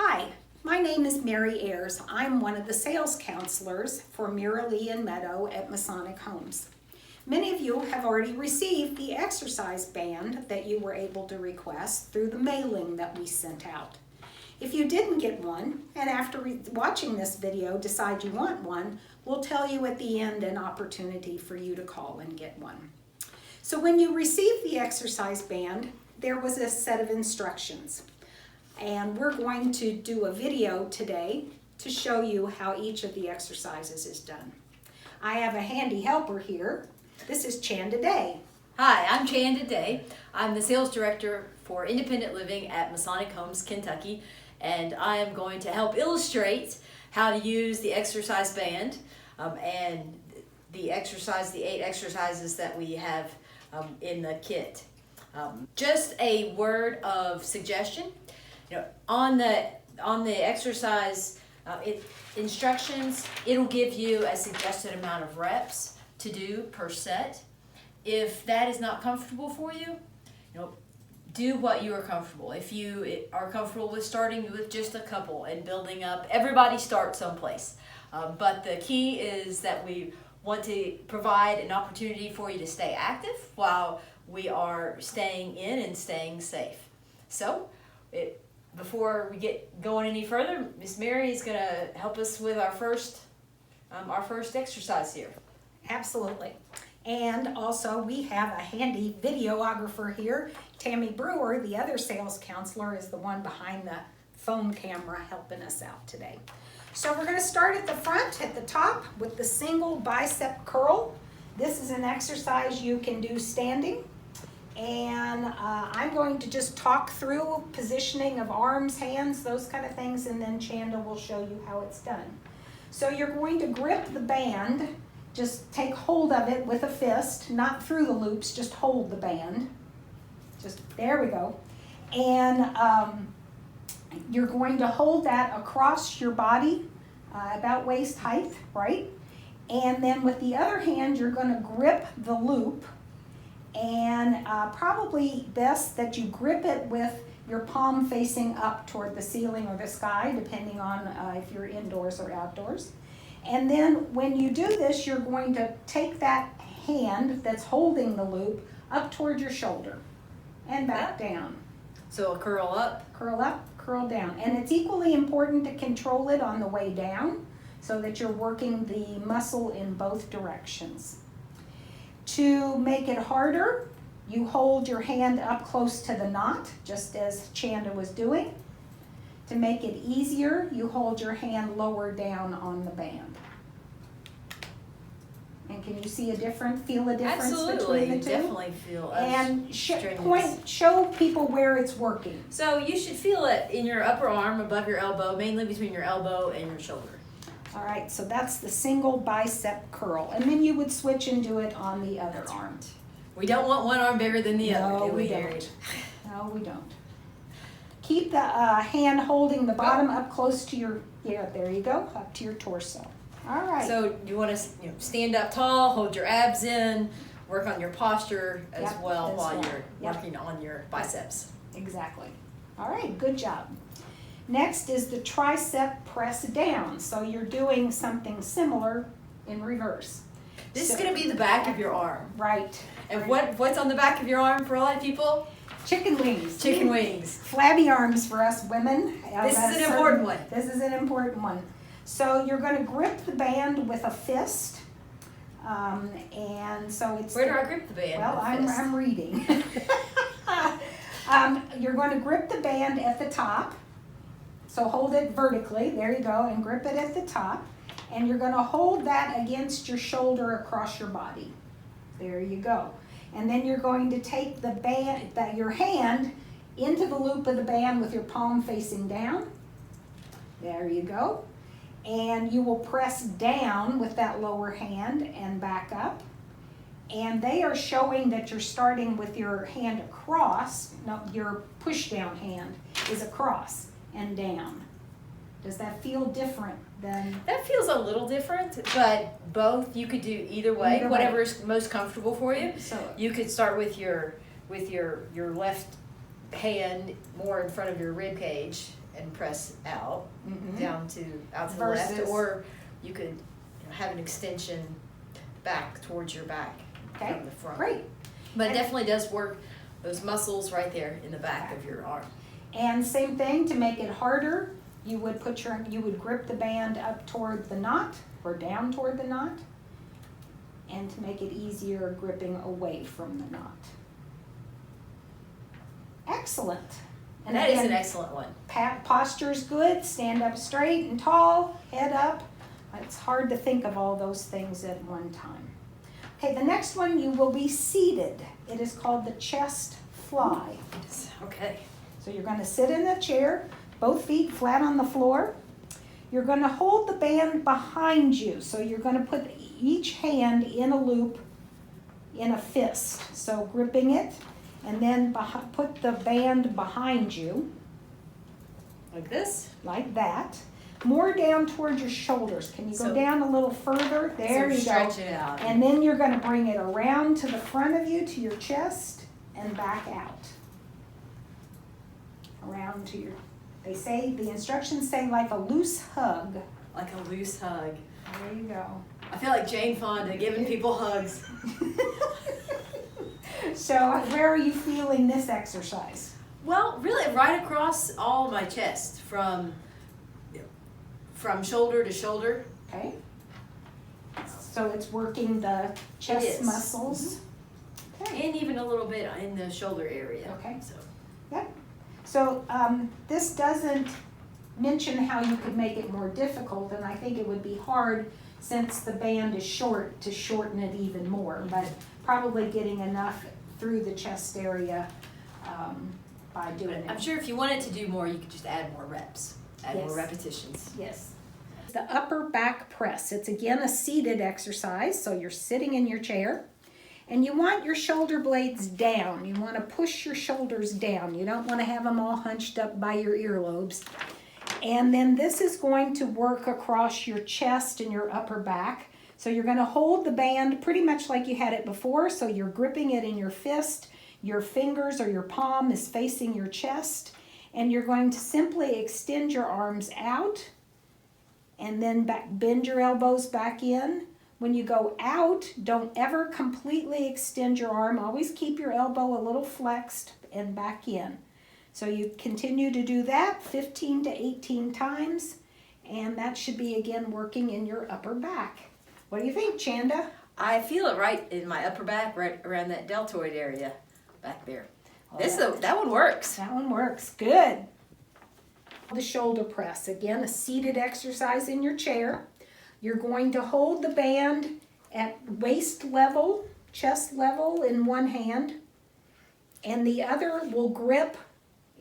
Hi, my name is Mary Ayers. I'm one of the sales counselors for Miralee and Meadow at Masonic Homes. Many of you have already received the exercise band that you were able to request through the mailing that we sent out. If you didn't get one, and after watching this video decide you want one, we'll tell you at the end an opportunity for you to call and get one. So when you received the exercise band, there was a set of instructions. And we're going to do a video today to show you how each of the exercises is done. I have a handy helper here. This is Chanda Day. Hi, I'm Chanda Day. I'm the sales director for independent living at Masonic Homes, Kentucky, and I am going to help illustrate how to use the exercise band and the 8 exercises that we have in the kit. Just a word of suggestion. On the exercise instructions, it'll give you a suggested amount of reps to do per set. If that is not comfortable for you, do what you are comfortable. If you are comfortable with starting with just a couple and building up, everybody starts someplace. But the key is that we want to provide an opportunity for you to stay active while we are staying in and staying safe. So, before we get going any further, Miss Mary is going to help us with our first exercise here. Absolutely. And also we have a handy videographer here. Tammy Brewer, the other sales counselor, is the one behind the phone camera helping us out today. So we're going to start at the front, at the top, with the single bicep curl. This is an exercise you can do standing. And I'm going to just talk through positioning of arms, hands, those kind of things, and then Chanda will show you how it's done. So you're going to grip the band, just take hold of it with a fist, not through the loops, just hold the band. There we go. And you're going to hold that across your body, about waist height, right? And then with the other hand, you're going to grip the loop. And probably best that you grip it with your palm facing up toward the ceiling or the sky, depending on if you're indoors or outdoors. And then when you do this, you're going to take that hand that's holding the loop up toward your shoulder and back down. So curl up, curl down. And it's equally important to control it on the way down so that you're working the muscle in both directions. To make it harder, you hold your hand up close to the knot, just as Chanda was doing. To make it easier, you hold your hand lower down on the band. And can you see feel a difference Absolutely. between the two? Definitely feel And show people where it's working. So you should feel it in your upper arm, above your elbow, mainly between your elbow and your shoulder. All right, so that's the single bicep curl. And then you would switch and do it on the other arm. We don't want one arm bigger than the other, do we? No, we don't. Keep the hand holding the bottom up close to there you go, up to your torso. All right. So you want to stand up tall, hold your abs in, work on your posture as well while you're working on your biceps. Exactly. All right, good job. Next is the tricep press down. So you're doing something similar in reverse. This is going to be the back of your arm. Right. And what's on the back of your arm for a lot of people? Chicken wings. Chicken wings. Flabby arms for us women. This is an important one. This is an important one. So you're going to grip the band with a fist. And so it's... Where do I grip the band? Well, I'm reading. You're going to grip the band at the top. So hold it vertically, there you go, and grip it at the top. And you're going to hold that against your shoulder across your body. There you go. And then you're going to take your hand into the loop of the band with your palm facing down. There you go. And you will press down with that lower hand and back up. And they are showing that you're starting with your hand across. No, your push down hand is across and down. Does that feel different than? That feels a little different, but both you could do either way, whatever is most comfortable for you. So you could start with your left hand more in front of your rib cage and press out Mhm. out to the Versus- left, or you could have an extension back towards your back Okay, from the front. great. But it definitely does work those muscles right there in the back of your arm. And same thing, to make it harder, you would grip the band up toward the knot or down toward the knot. And to make it easier, gripping away from the knot. Excellent. And That is again, an excellent one. posture's good, stand up straight and tall, head up. It's hard to think of all those things at one time. Okay, the next one, you will be seated. It is called the chest fly. Okay. So you're going to sit in a chair, both feet flat on the floor. You're going to hold the band behind you. So you're going to put each hand in a loop in a fist. So gripping it, and then put the band behind you. Like this? Like that. More down towards your shoulders. Can you go down a little further? There you go. Stretch it out. And then you're going to bring it around to the front of you, to your chest, and back out. Around to your, the instructions say like a loose hug. Like a loose hug. There you go. I feel like Jane Fonda giving people hugs. So where are you feeling this exercise? Well, really right across all my chest, from shoulder to shoulder. Okay. So it's working the chest is. muscles. Okay. And even a little bit in the shoulder area. Okay. So. Yep. So this doesn't mention how you could make it more difficult, and I think it would be hard since the band is short to shorten it even more, but probably getting enough through the chest area by doing it. I'm sure if you wanted to do more, you could just add more reps, add Yes. more repetitions. Yes. The upper back press. It's again a seated exercise, so you're sitting in your chair. And you want your shoulder blades down. You want to push your shoulders down. You don't want to have them all hunched up by your earlobes. And then this is going to work across your chest and your upper back. So you're going to hold the band pretty much like you had it before. So you're gripping it in your fist. Your fingers or your palm is facing your chest. And you're going to simply extend your arms out and then bend your elbows back in. When you go out, don't ever completely extend your arm. Always keep your elbow a little flexed and back in. So you continue to do that 15 to 18 times, and that should be again working in your upper back. What do you think, Chanda? I feel it right in my upper back, right around that deltoid area back there. That one works. That one works. Good. The shoulder press. Again, a seated exercise in your chair. You're going to hold the band at waist level, chest level in one hand, and the other will grip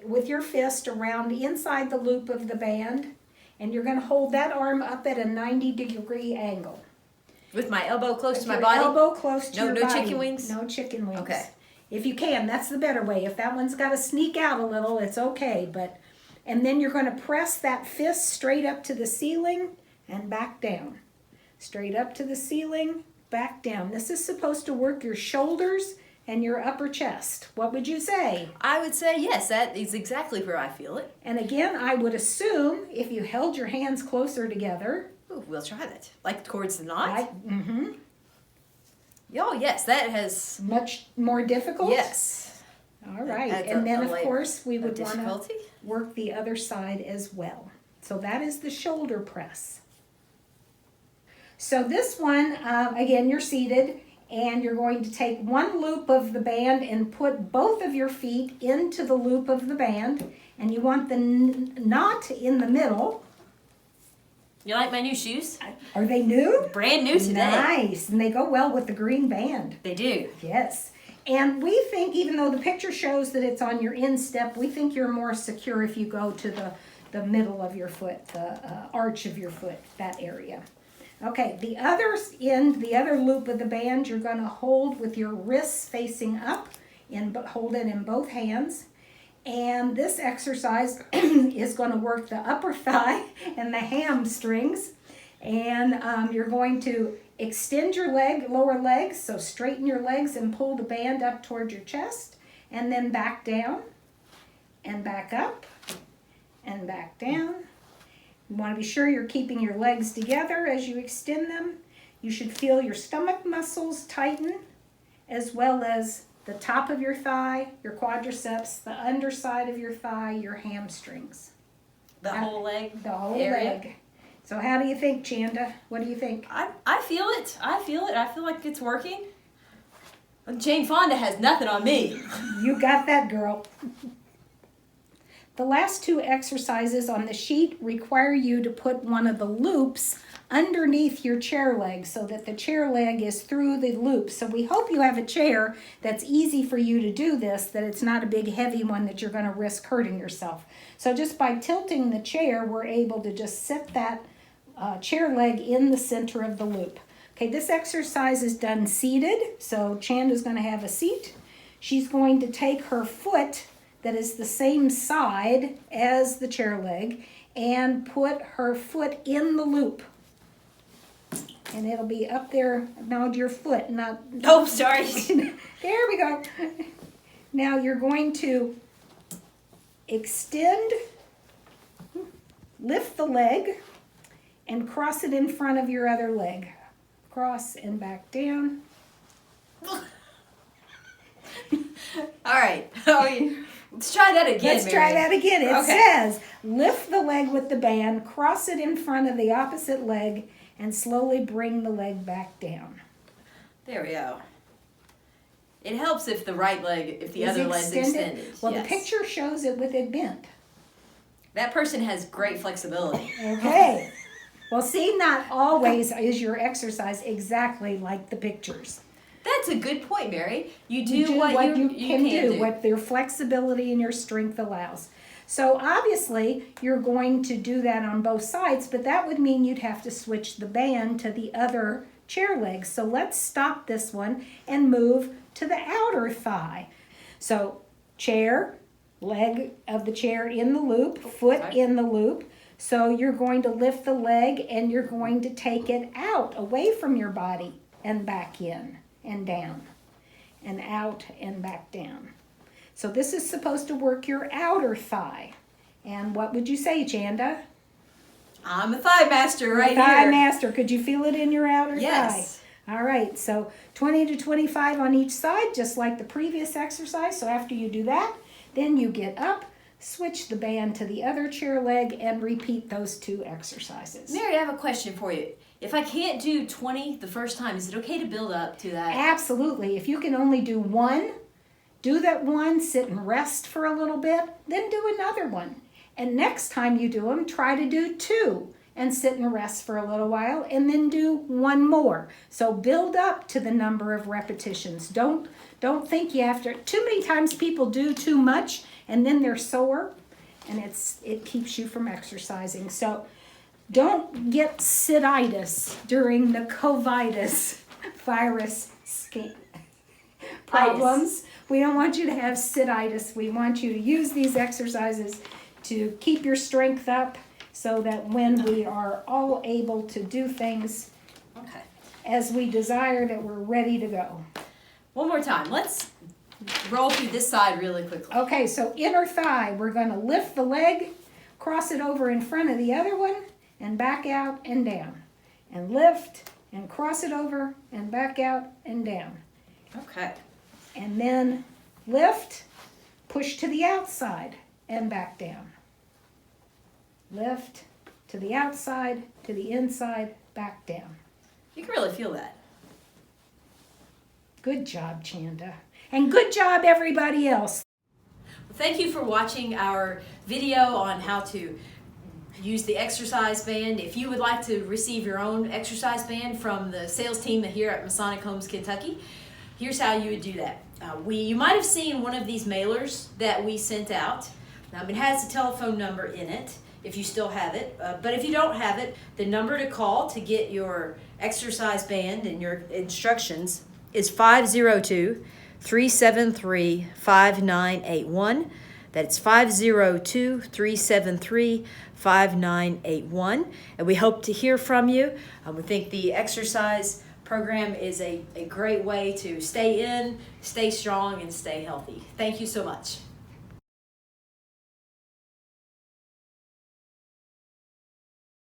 with your fist around inside the loop of the band, and you're going to hold that arm up at a 90-degree angle. With my elbow close to my Your body? elbow close to your body. No chicken wings? No chicken wings. Okay. If you can, that's the better way. If that one's got to sneak out a little, it's okay. And then you're going to press that fist straight up to the ceiling and back down. Straight up to the ceiling, back down. This is supposed to work your shoulders and your upper chest. What would you say? I would say yes, that is exactly where I feel it. And again, I would assume if you held your hands closer together. Ooh, we'll try that. Like towards the knot? Mm-hmm. Oh, yes, that has... Much more difficult? Yes. All right. Adds And then, a of layer course, we would want to difficulty. work the other side as well. So that is the shoulder press. So this one, again, you're seated, and you're going to take one loop of the band and put both of your feet into the loop of the band, and you want the knot in the middle. You like my new shoes? Are they new? Brand new today. Nice, and they go well with the green band. They do. Yes. And we think, even though the picture shows that it's on your instep, we think you're more secure if you go to the middle of your foot, the arch of your foot, that area. Okay, the other end, the other loop of the band, you're going to hold with your wrists facing up, hold it in both hands. And this exercise is going to work the upper thigh and the hamstrings. And you're going to extend your lower legs, so straighten your legs and pull the band up toward your chest, and then back down and back up and back down. You want to be sure you're keeping your legs together as you extend them. You should feel your stomach muscles tighten, as well as the top of your thigh, your quadriceps, the underside of your thigh, your hamstrings. The whole leg? The whole area? leg. So how do you think, Chanda? What do you think? I feel it. I feel like it's working. Jane Fonda has nothing on me. You got that, girl. The last two exercises on the sheet require you to put one of the loops underneath your chair leg so that the chair leg is through the loop. So we hope you have a chair that's easy for you to do this, that it's not a big heavy one that you're going to risk hurting yourself. So just by tilting the chair, we're able to just set that chair leg in the center of the loop. Okay, this exercise is done seated, so Chanda's going to have a seat. She's going to take her foot that is the same side as the chair leg and put her foot in the loop. And it'll be up there, now your foot, not... Oh, sorry. There we go. Now you're going to extend, lift the leg, and cross it in front of your other leg. Cross and back down. All right. Let's try that again, Let's try that again. It Okay. says, lift the leg with the band, cross it in front of the opposite leg, and slowly bring the leg back down. There we go. It helps if the right leg, if the other leg's extended. Well, Yes. the picture shows it with it bent. That person has great flexibility. Okay. Well, see, not always is your exercise exactly like the pictures. That's a good point, Mary. You do, You do what you can do, what your flexibility and your strength allows. So obviously, you're going to do that on both sides, but that would mean you'd have to switch the band to the other chair leg. So let's stop this one and move to the outer thigh. So chair, leg of the chair in the loop, foot in the loop. So you're going to lift the leg and you're going to take it out, away from your body, and back in and down, and out and back down. So this is supposed to work your outer thigh. And what would you say, Chanda? I'm a thigh master right Thigh here. master. Could you feel it in your outer Yes. thigh? All right, so 20 to 25 on each side, just like the previous exercise. So after you do that, then you get up, switch the band to the other chair leg, and repeat those two exercises. Mary, I have a question for you. If I can't do 20 the first time, is it okay to build up to that? Absolutely. If you can only do one, do that one, sit and rest for a little bit, then do another one. And next time you do them, try to do two and sit and rest for a little while, and then do one more. So build up to the number of repetitions. Don't think you have to. Too many times people do too much and then they're sore, and it keeps you from exercising. So don't get sititis during the COVID virus problems. We don't want you to have sititis. We want you to use these exercises to keep your strength up so that when we are all able to do things Okay. as we desire, that we're ready to go. One more time. Let's roll through this side really quickly. Okay, so inner thigh, we're going to lift the leg, cross it over in front of the other one, and back out and down. And lift and cross it over and back out and down. Okay. And then lift, push to the outside and back down. Lift to the outside, to the inside, back down. You can really feel that. Good job, Chanda. And good job, everybody else. Well, thank you for watching our video on how to use the exercise band. If you would like to receive your own exercise band from the sales team here at Masonic Homes, Kentucky, here's how you would do that. You might have seen one of these mailers that we sent out. It has a telephone number in it, if you still have it. But if you don't have it, the number to call to get your exercise band and your instructions is 502-373-5981. That's 502-373-5981. And we hope to hear from you. We think the exercise program is a great way to stay in, stay strong, and stay healthy. Thank you so much.